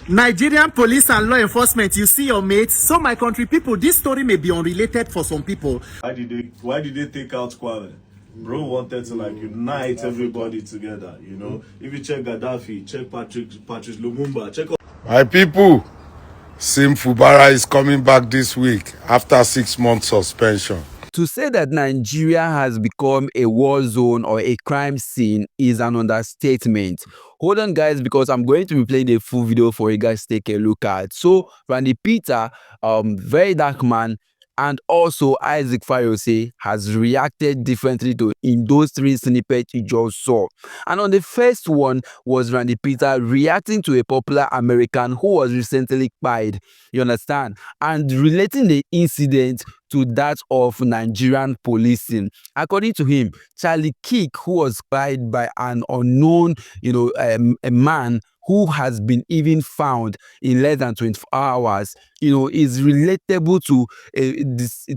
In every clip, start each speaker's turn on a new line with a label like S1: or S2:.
S1: Nigerian police and law enforcement, you see your mates. So my country people, this story may be unrelated for some people.
S2: Why did they take out Kwame? Bro wanted to like unite everybody together, you know. If you check Gaddafi, check Patrice Lumumba, check all.
S3: My people, Fubara is coming back this week after 6 months suspension.
S4: To say that Nigeria has become a war zone or a crime scene is an understatement. Hold on guys, because I'm going to be playing a full video for you guys to take a look at. So Randy Peter, Verydarkman, and also Isaac Fayose has reacted differently to in those three snippets you just saw. And on the first one was Randy Peter reacting to a popular American who was recently killed, you understand, and relating the incident to that of Nigerian policing. According to him, Charlie Kirk, who was killed by an unknown, a man who has been even found in less than 24 hours, is relatable to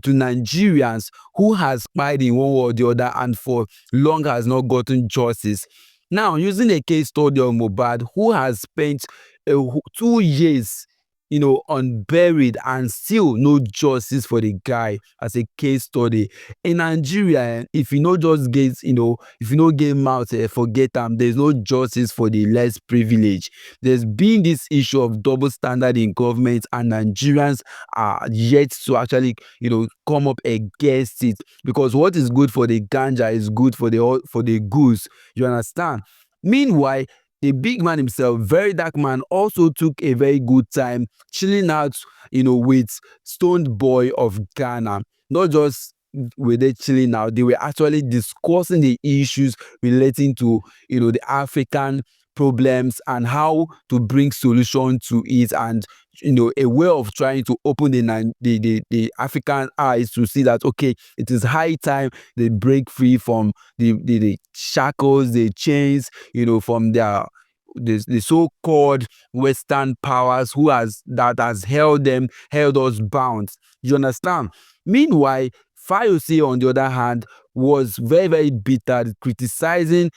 S4: Nigerians who has killed in one way or the other and for long has not gotten justice. Now, using a case study of mohbad, who has spent 2 years unburied and still no justice for the guy, as a case study in Nigeria. If you know just get if you know get mouth, forget them. There's no justice for the less privileged. There's been this issue of double standard in government, and Nigerians are yet to actually come up against it, because what is good for the ganja is good for the goose, you understand. Meanwhile, the big man himself, Verydarkman, also took a very good time chilling out, with Stonebowy of Ghana. Not just were they chilling out, they were actually discussing the issues relating to, the African problems and how to bring solution to it, and a way of trying to open the African eyes to see that, okay, it is high time they break free from the shackles, the chains, from the so-called Western powers that has held us bound. You understand? Meanwhile, Fayose, on the other hand, was very, very bitter, criticizing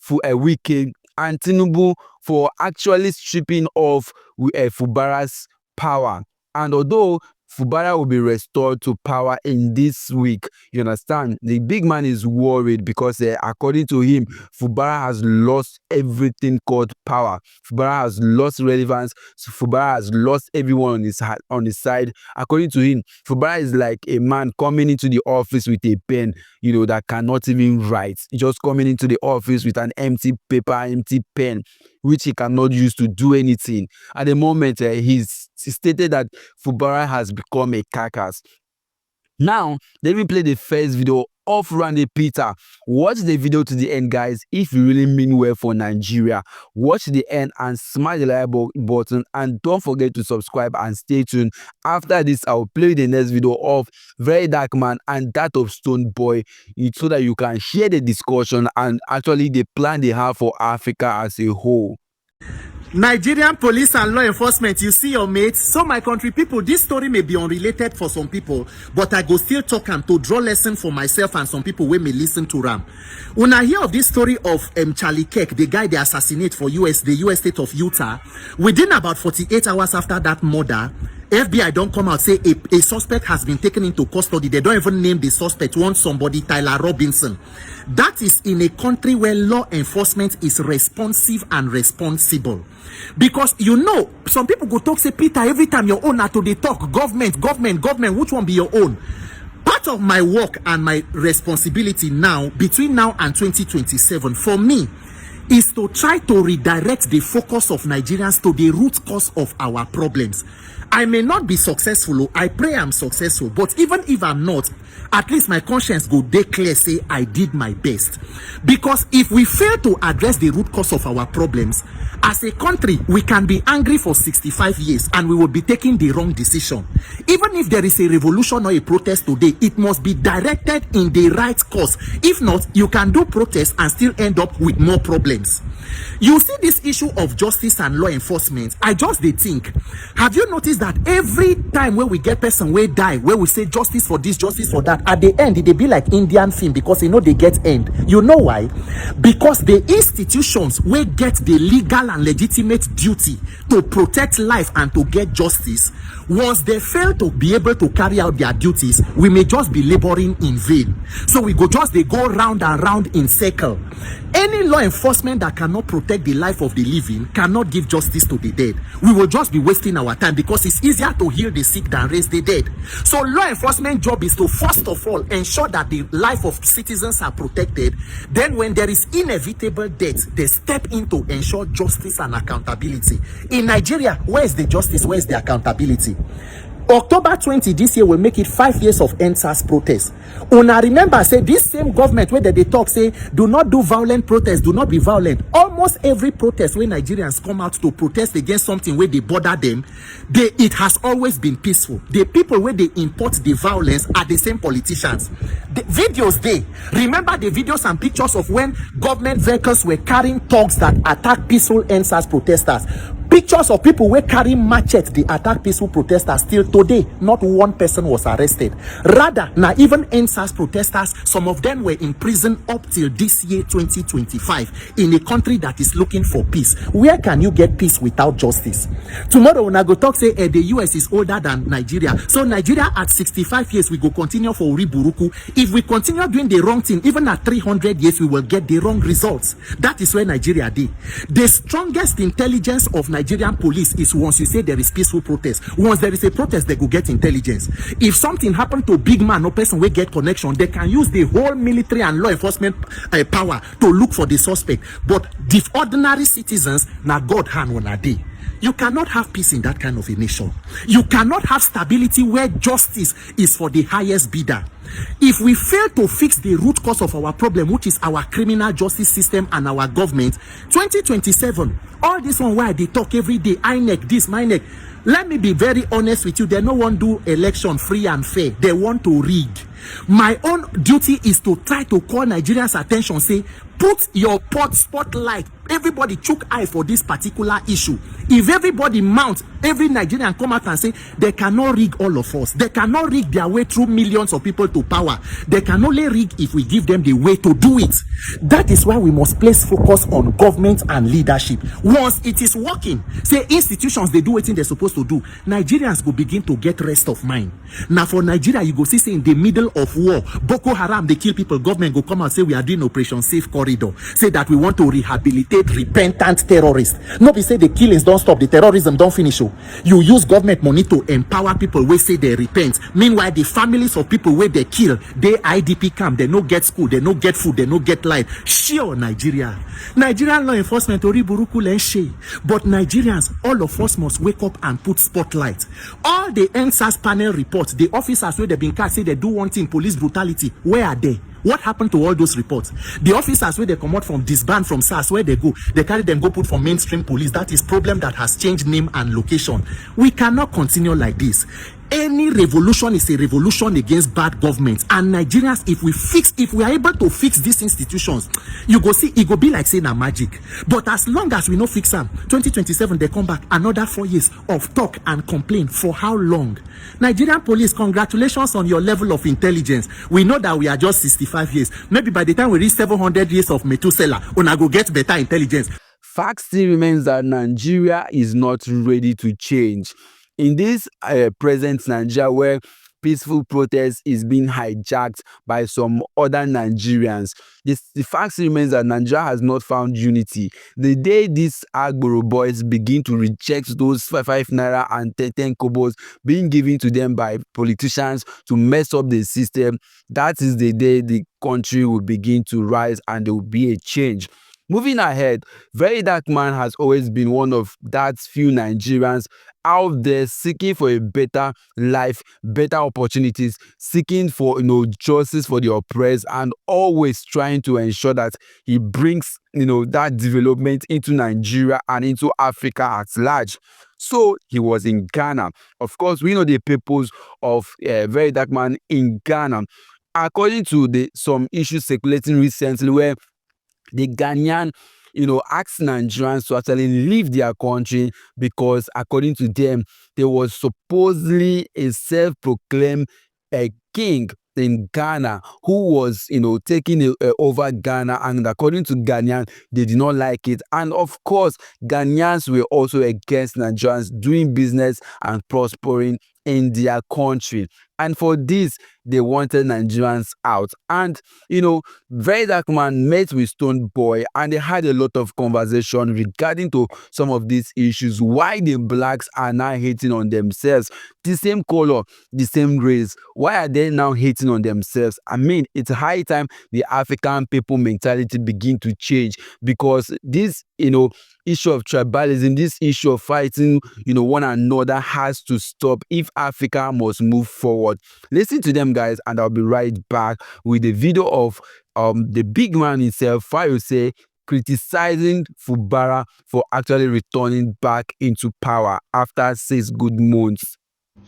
S4: Wike and Tinubu for actually stripping off Fubara's power. And although Fubara will be restored to power in this week, you understand, the big man is worried because according to him, Fubara has lost everything called power. Fubara has lost relevance. Fubara has lost everyone on his side. According to him, Fubara is like a man coming into the office with a pen, that cannot even write. Just coming into the office with an empty paper, empty pen, which he cannot use to do anything. At the moment, he stated that Fubara has become a carcass. Now, let me play the first video of Randy Peter. Watch the video to the end, guys. If you really mean well for Nigeria, watch the end and smash the like button, and don't forget to subscribe and stay tuned. After this, I'll play the next video of Verydarkman and that of Stonebowy, so that you can hear the discussion and actually the plan they have for Africa as a whole.
S1: Nigerian police and law enforcement, you see your mates. So my country people, this story may be unrelated for some people, but I go still talk and to draw lesson for myself and some people wey may listen to Ram. When I hear of this story of Charlie Kirk, the guy they assassinate for the US state of Utah, within about 48 hours after that murder, FBI don't come out say a suspect has been taken into custody. They don't even name the suspect. Want somebody, Tyler Robinson. That is in a country where law enforcement is responsive and responsible. Because some people go talk, say, Peter, every time your own to they talk, government, which one be your own? Part of my work and my responsibility now, between now and 2027, for me, is to try to redirect the focus of Nigerians to the root cause of our problems. I may not be successful, I pray I'm successful, but even if I'm not, at least my conscience go declare, say I did my best. Because if we fail to address the root cause of our problems, as a country, we can be angry for 65 years and we will be taking the wrong decision. Even if there is a revolution or a protest today, it must be directed in the right cause. If not, you can do protest and still end up with more problems. problems. You see this issue of justice and law enforcement, I just dey think, have you noticed that every time when we get person wey die, where we say justice for this, justice for that, at the end they be like Indian film, because you know they get end. You know why? Because the institutions wey get the legal and legitimate duty to protect life and to get justice, once they fail to be able to carry out their duties, we may just be laboring in vain. So we go just they go round and round in circle. Any law enforcement that cannot protect the life of the living cannot give justice to the dead. We will just be wasting our time, because it's easier to heal the sick than raise the dead. So law enforcement job is to first of all ensure that the life of citizens are protected. Then when there is inevitable death, they step in to ensure justice and accountability. In Nigeria, where is the justice? Where is the accountability? October 20 this year will make it 5 years of NSAS protest. Una remember, say this same government where they talk, say do not do violent protests, do not be violent. Almost every protest where Nigerians come out to protest against something where they bother them, it has always been peaceful. The people where they import the violence are the same politicians. The videos remember the videos and pictures of when government vehicles were carrying thugs that attack peaceful NSAS protesters. Pictures of people were carrying machetes, they attack peaceful protesters. Still today, not one person was arrested. Rather, now even NSAS protesters, some of them were in prison up till this year 2025, in a country that is looking for peace. Where can you get peace without justice? Tomorrow when I go talk, say the US is older than Nigeria, so Nigeria at 65 years we go continue for Uriburuku. If we continue doing the wrong thing, even at 300 years we will get the wrong results. That is where Nigeria did. The strongest intelligence of Nigerian police is once you say there is peaceful protest. Once there is a protest, they go get intelligence. If something happened to big man or person will get connection, they can use the whole military and law enforcement power to look for the suspect. But the ordinary citizens, now God hand on a day. You cannot have peace in that kind of a nation. You cannot have stability where justice is for the highest bidder. If we fail to fix the root cause of our problem, which is our criminal justice system and our government, 2027, all this one why they talk every day, INEC, this, my neck. Let me be very honest with you. They no want to do election free and fair. They want to rig. My own duty is to try to call Nigerians' attention, say, put your spotlight. Everybody chook eye for this particular issue. If everybody mounts, every Nigerian come out and say they cannot rig all of us. They cannot rig their way through millions of people to power. They can only rig if we give them the way to do it. That is why we must place focus on government and leadership. Once it is working, say institutions, they do what they're supposed to do, Nigerians will begin to get rest of mind. Now for Nigeria, you go see, say in the middle of war, Boko Haram, they kill people, government go come and say we are doing Operation Safe Corridor. Say that we want to rehabilitate repentant terrorists. No be say the killings don't stop, the terrorism don't finish. You use government money to empower people where say they repent. Meanwhile, the families of people where they kill, they IDP camp, they no get school, they no get food, they no get light. Sure, Nigerian law enforcement ori buruku lenshe. But Nigerians, all of us must wake up and put spotlight. All the NSAS panel reports, the officers where they've been cast say they do one thing, police brutality, where are they? What happened to all those reports? The officers where they come out from disband from SARS, where they go, they carry them, go put for mainstream police. That is problem that has changed name and location. We cannot continue like this. Any revolution is a revolution against bad government. And Nigerians, if we are able to fix these institutions, you go see, it go be like saying a magic. But as long as we no fix them, 2027 they come back, another 4 years of talk and complain. For how long? Nigerian police, congratulations on your level of intelligence. We know that we are just 65 years. Maybe by the time we reach 700 years of Methuselah, una go get better intelligence.
S4: Fact still remains that Nigeria is not ready to change. In this present Nigeria, where peaceful protest is being hijacked by some other Nigerians, the fact remains that Nigeria has not found unity. The day these Agboro boys begin to reject those 5 naira and 10 kobos being given to them by politicians to mess up the system, that is the day the country will begin to rise and there will be a change. Moving ahead, Verydarkman has always been one of that few Nigerians out there seeking for a better life, better opportunities, seeking for justice for the oppressed, and always trying to ensure that he brings that development into Nigeria and into Africa at large. So he was in Ghana. Of course, we know the purpose of Verydarkman in Ghana. According to some issues circulating recently, where the Ghanaian asked Nigerians to actually leave their country because, according to them, there was supposedly a self-proclaimed king in Ghana who was, taking over Ghana, and according to Ghanaians, they did not like it. And of course, Ghanaians were also against Nigerians doing business and prospering in their country. And for this, they wanted Nigerians out. And, Verydarkman met with Stonebowy, and they had a lot of conversation regarding to some of these issues. Why the blacks are now hating on themselves. The same color, the same race. Why are they now hating on themselves? I mean, it's high time the African people mentality begin to change, because this, issue of tribalism, this issue of fighting, one another has to stop if Africa must move forward. Listen to them, guys, and I'll be right back with the video of the big man himself, Fayose, criticizing Fubara for actually returning back into power after 6 good months.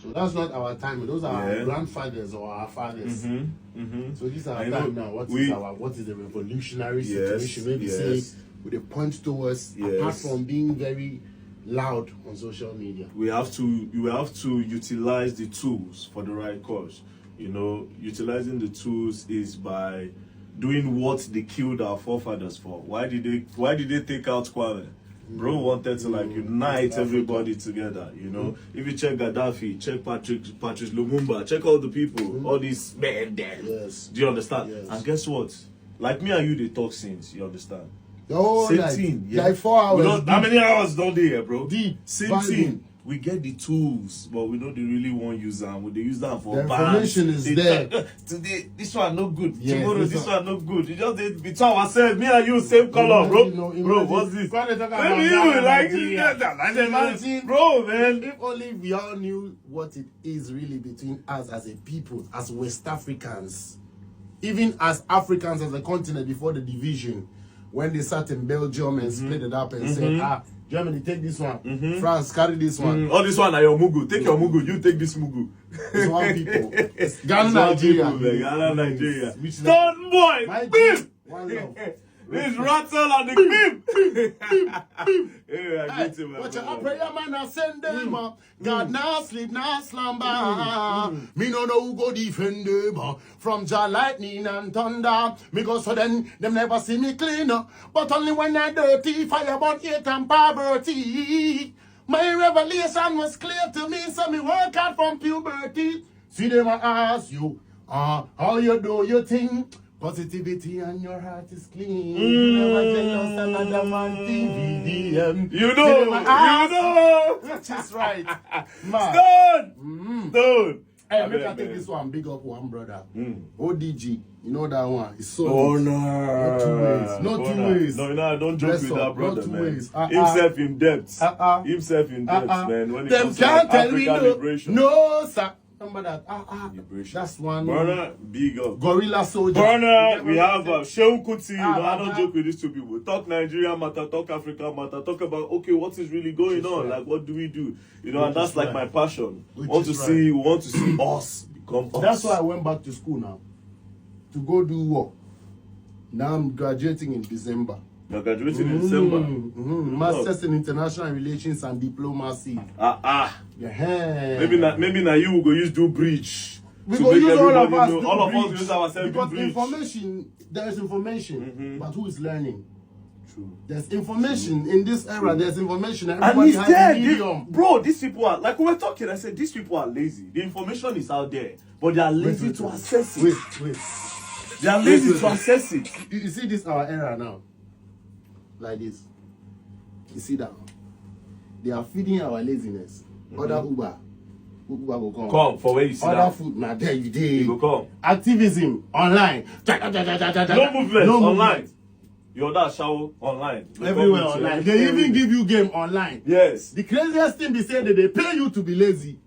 S5: So that's not our time. Those are our grandfathers or our fathers. So this is our time now. What is the revolutionary situation? Maybe say with a point towards, apart from being very loud on social media.
S2: You have to utilize the tools for the right cause. Utilizing the tools is by doing what they killed our forefathers for. Why did they take out Kwame? Bro wanted to unite everybody together. If you check Gaddafi, check Patrice Lumumba, check all the people, all these men there.
S5: Yes.
S2: Do you understand?
S5: Yes.
S2: And guess what? Like me and you, they talk since. You understand?
S5: The whole
S2: Same
S5: night,
S2: thing.
S5: like 4 hours.
S2: How many hours don't they here, bro?
S5: Deep.
S2: Same
S5: Binding.
S2: thing. We get the tools, but we know they really won't use them. They use them for
S5: the information is there.
S2: Today, this one no good.
S5: Yes,
S2: Tomorrow, this one no good. You just between ourselves, me and you, same color, bro. Bro, what's this? Maybe you like that, bro, man.
S5: If only we all knew what it is really between us as a people, as West Africans, even as Africans as a continent before the division, when they sat in Belgium and split it up and said, Germany, take this one. France, carry this one.
S2: All this one are your mugu. Take your mugu. You take this mugu.
S5: It's one people. It's Ghana, Nigeria.
S2: Ghana, Nigeria. Stonebowy. Beep.
S5: One love.
S2: This rattle and the beep. Yeah, I get it, man.
S5: Watch out, prayer man, I send them up. God now sleep, now slumber. Me no know who go defend them from Jah lightning and thunder. Me go so then them never see me clean. But only when I dirty, fire burn hate and poverty. My revelation was clear to me, so me work out from puberty. See them I ask you, how you do your thing? Positivity and your heart is clean. You never jealous another man TVDM.
S2: You know.
S5: Which is right. Man.
S2: Stone.
S5: Hey, make I take this one. Big up one brother. ODG. You know that one. It's so
S2: Honor.
S5: Not 2 ways. Not 2 ways.
S2: No, don't joke with that brother,
S5: not 2
S2: man.
S5: ways.
S2: Himself in debt. Himself in debt, man. When it
S5: Them
S2: comes to
S5: can't tell me
S2: African
S5: no.
S2: liberation.
S5: No, sir. Remember that.
S2: Liberation.
S5: That's one.
S2: Burner, big up.
S5: Gorilla soldier.
S2: Burner, we have Shehu Kuti. I don't
S5: Baba.
S2: joke with these two people. Talk Nigeria matter, talk Africa matter, talk about what is really going on. Like, what do we do? And that's like my passion. We want to see us become us.
S5: That's why I went back to school now to go do work. Now I'm graduating in December.
S2: You're graduating in December.
S5: Masters in International Relations and Diplomacy. Yeah.
S2: Maybe now you will go do bridge.
S5: We
S2: to
S5: go
S2: make
S5: use all of us.
S2: know. All of us use ourselves
S5: because
S2: do bridge.
S5: information, there is information, but who is learning?
S2: True.
S5: There's information in this era. There's information.
S2: And
S5: Everybody
S2: he's
S5: has
S2: there.
S5: a medium.
S2: Bro, these people are, like we were talking, I said, these people are lazy. The information is out there, but they are lazy to access it.
S5: Wait.
S2: They are lazy to access it.
S5: You see this our era now? Like this. You see that? They are feeding our laziness. Other Uber will come.
S2: Come for where you see
S5: Other
S2: that.
S5: food, now there you did.
S2: You go come.
S5: Activism online.
S2: No movement online. Your dad shower online.
S5: Everywhere online. They even give you game online.
S2: Yes.
S5: The craziest thing they say that they pay you to be lazy.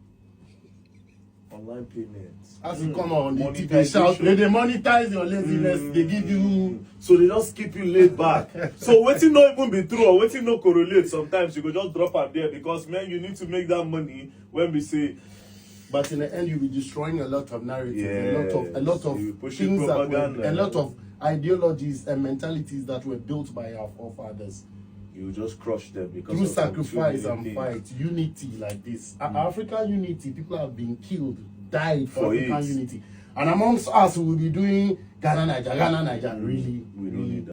S2: Online payments.
S5: As you come on the TV shout, they monetize your laziness. They give you.
S2: So they just keep you laid back. So waiting not even be true or waiting not correlate. Sometimes you go just drop out there because man, you need to make that money when we say
S5: but in the end, you'll be destroying a lot of narratives,
S2: Yes.
S5: a lot of
S2: You're pushing
S5: things that were,
S2: propaganda.
S5: a lot of ideologies and mentalities that were built by our forefathers.
S2: You just crush them because
S5: Through
S2: of some
S5: sacrifice
S2: stupid
S5: and
S2: thing.
S5: fight, unity like this. African unity, people have been killed, died for African unity. And amongst us, we will be doing Ghana, Niger, really,
S2: We don't need that.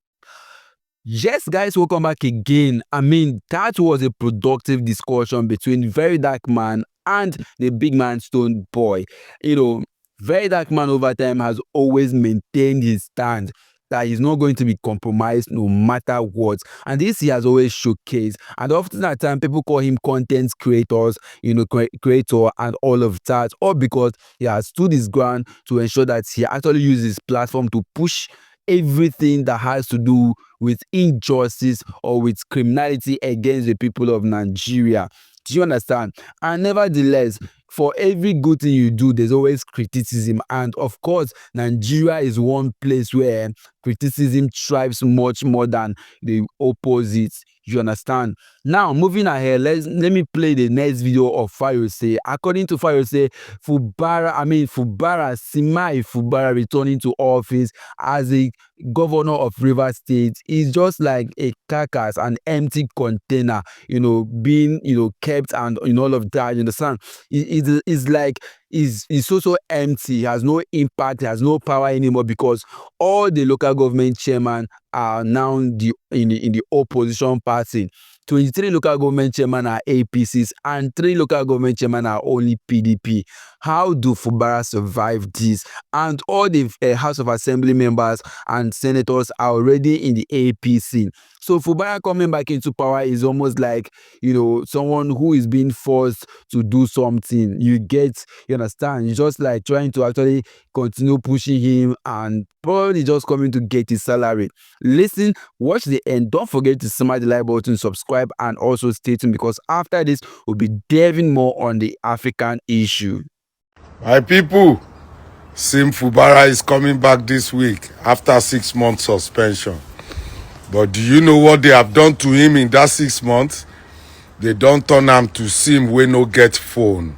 S4: Yes, guys, welcome back again. I mean, that was a productive discussion between Verydarkman and the big man Stonebowy. You know, Verydarkman over time has always maintained his stand that he's not going to be compromised no matter what. And this he has always showcased. And often at time, people call him content creators, creator and all of that, all because he has stood his ground to ensure that he actually uses his platform to push everything that has to do with injustice or with criminality against the people of Nigeria. Do you understand? And nevertheless, for every good thing you do, there's always criticism. And of course, Nigeria is one place where criticism thrives much more than the opposite. You understand? Now, moving ahead, let me play the next video of Fayose. According to Fayose, Similaye Fubara returning to office as a governor of Rivers State is just like a carcass, an empty container, being, kept and all of that. You understand? It's like is so empty, has no impact, has no power anymore because all the local government chairman are now in the opposition party. 23 local government chairmen are APCs and 3 local government chairmen are only PDP. How do Fubara survive this? And all the House of Assembly members and senators are already in the APC. So Fubara coming back into power is almost like, someone who is being forced to do something. You understand? You're just like trying to actually continue pushing him and probably just coming to get his salary. Listen, watch the end. Don't forget to smash the like button, subscribe, and also stay tuned because after this, we'll be delving more on the African issue.
S3: My people, Fubara is coming back this week after 6 months suspension. But do you know what they have done to him in that 6 months? They don't turn him to Sim wey no get phone.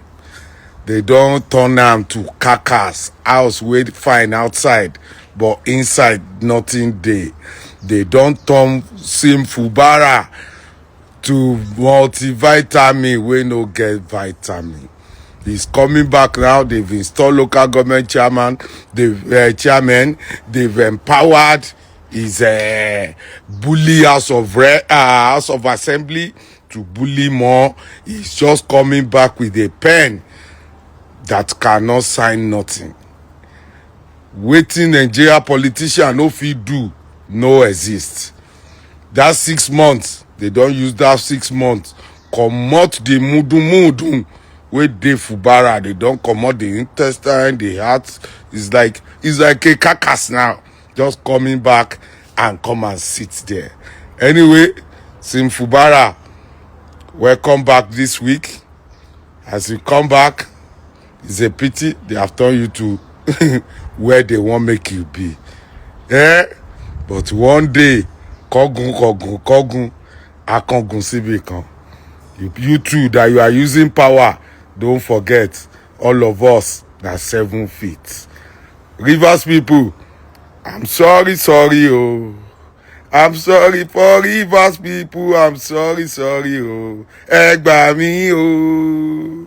S3: They don't turn am to carcass, house wey fine outside, but inside nothing dey. They don't turn Sim Fubara to multivitamin wey no get vitamin. He's coming back now. They've installed local government chairman, they've empowered his bully House of Assembly to bully more. He's just coming back with a pen that cannot sign nothing. Wetin Nigeria politician no fit do no exist. That 6 months, they don't use that 6 months comot the mudu wey dey Fubara. They don't comot the intestine, the heart. It's like a carcass now, just coming back and come and sit there. Anyway, Sim Fubara, welcome back this week. As you come back, it's a pity they have turned you to where they won't make you be. But one day, Kogun, Akongun Sibikan. You too, that you are using power, don't forget, all of us, that's 7 feet. Rivers people, I'm sorry, oh. I'm sorry for Rivers people, I'm sorry, oh. Egba mi, oh.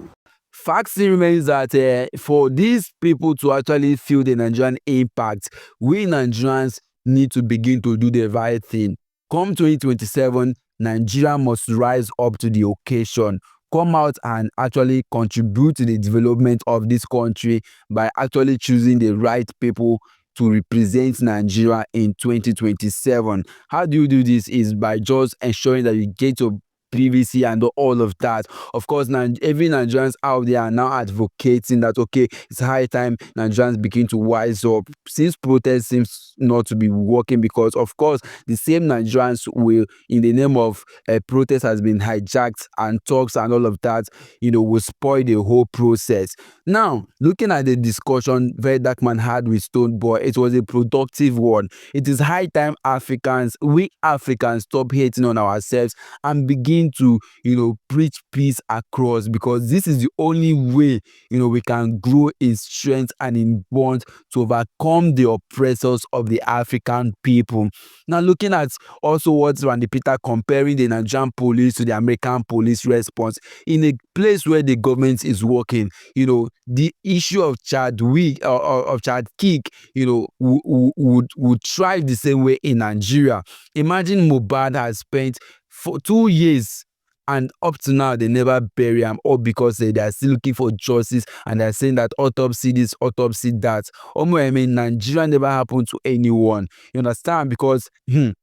S4: Fact still remains that for these people to actually feel the Nigerian impact, we Nigerians need to begin to do the right thing. Come 2027, Nigeria must rise up to the occasion. Come out and actually contribute to the development of this country by actually choosing the right people to represent Nigeria in 2027. How do you do this? Is by just ensuring that you get your PVC and all of that. Of course, every Nigerians out there are now advocating that, okay, it's high time Nigerians begin to wise up. Since protests seems not to be working, because of course the same Nigerians will, in the name of protest has been hijacked, and talks and all of that, will spoil the whole process. Now, looking at the discussion Verydarkman had with Stonebowy, it was a productive one. It is high time we Africans stop hating on ourselves and begin to, preach peace across, because this is the only way, we can grow in strength and in bond to overcome the oppressors of the African people. Now, looking at also what Randy Peter comparing the Nigerian police to the American police response in a place where the government is working, the issue of child kick, would thrive the same way in Nigeria. Imagine Mohbad has spent for 2 years, and up to now they never bury him, all because they are still looking for justice, and they're saying that autopsy this, autopsy that. I mean, Nigeria never happened to anyone. You understand? Because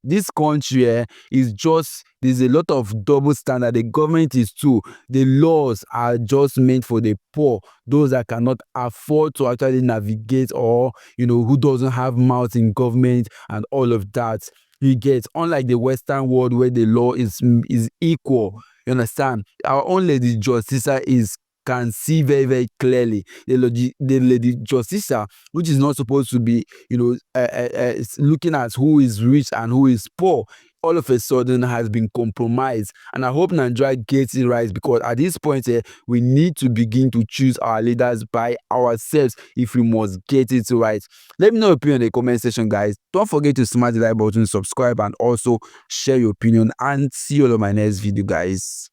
S4: this country is just, there's a lot of double standard. The government is too. The laws are just meant for the poor, those that cannot afford to actually navigate, or who doesn't have mouth in government and all of that. You get, unlike the Western world where the law is equal. You understand? Our own lady justicer can see very, very clearly. The lady justicer, which is not supposed to be, looking at who is rich and who is poor, all of a sudden has been compromised. And I hope Nigeria gets it right, because at this point we need to begin to choose our leaders by ourselves if we must get it right. Let me know your opinion in the comment section, guys. Don't forget to smash the like button, subscribe, and also share your opinion, and see you all on my next video, guys.